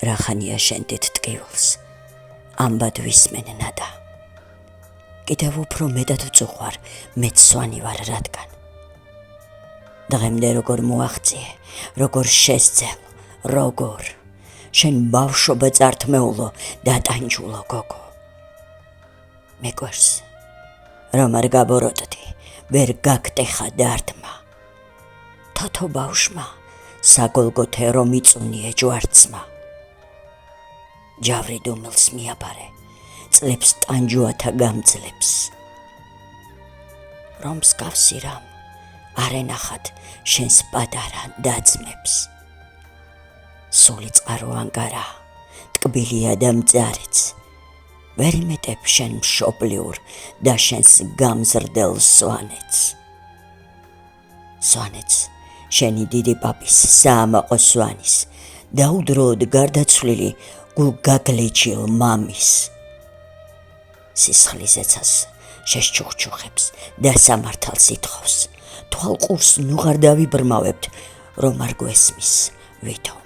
რახანია შენდით ტკივილს ამბად ვისმენ ნადა კიდევ უფრო მეტად ვწუხარ მეც სვანი ვარ რადგან დღემდე როგორ მოაღწიე როგორ შესძელ როგორ შენ ბავშვობა წართმეულო დატანჯულო გოგო მეგვერს რომ არ გაბოროტდი ვერ გაგტეხა დარდმა თოთო ბავშმა საგოლგოთე რომ იწუნიე ჯვარცმა ჯავრი დუმილს მიაბარე წლებს ტანჯუათა გამძლებს რომ მსგავსი რამ არ ენახათ შენს პატარა დაძმებს სული წყარო ანგარა ტკბილია და მწარეც ვერ იმეტებ შენ მშობლიურ და შენს გამზრდელ სვანეთს შენი დიდი პაპის საამაყო სვანის დაუდროოდ გარდაცვლილი გულგაგლეჯილ მამის სისხლიზეცას შეშჩუხჩუხებს და სამართალს ითხოვს თვალყურს ნუღარ დავიბრმავებთ რომ არ გვესმის ვითომ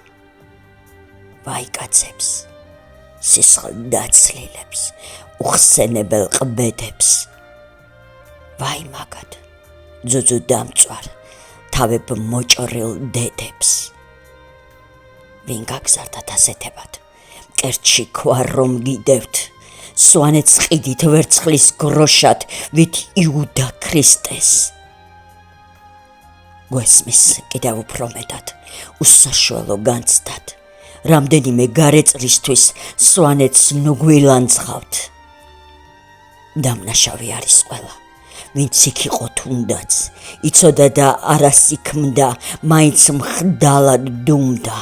ვაიკაცებს სისხლ დაცლილებს უხსენებელ ყბედებს ვაი მაგად ძუძუ დამწვარ თავებ მოჭრილ დედებს ვინ გაგზარდათ ასეთებად მკერდში ქვა რომ გიდევთ სვანეთს ყიდით ვერცხლის გროშად ვით იუდა ქრისტეს გვესმის კიდევ უფრო მეტად უსაშუალო განცდად რამდენიმე გარეწრისთვის სვანეთს ნუგვილანცხავთ დამნაშავე არის ყველა ვინც იქ იყო თუნდაც იცოდა და არასიქმდა მაინც მხდალად დუმდა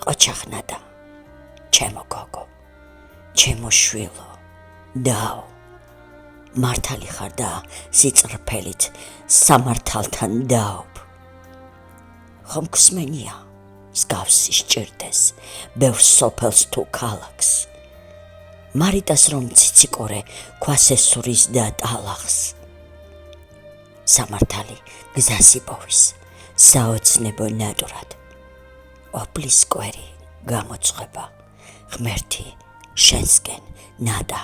ყოჩახნადა ჩემო გოგო ჩემო შვილო დაო მართალი ხარ და სიწყრფელით სამართალთან დაობ ხომ გსმენია მსგავსი სჭირდეს ბევრ სოფელს თუ ქალაქს მარიტას რომ ციციკორე ქვას ესურის და ტალახს სამართალი გზას იპოვის საოცნებო ნატურად ოპლის კვერი გამოწყვება ღმერთი შენსკენ ნადა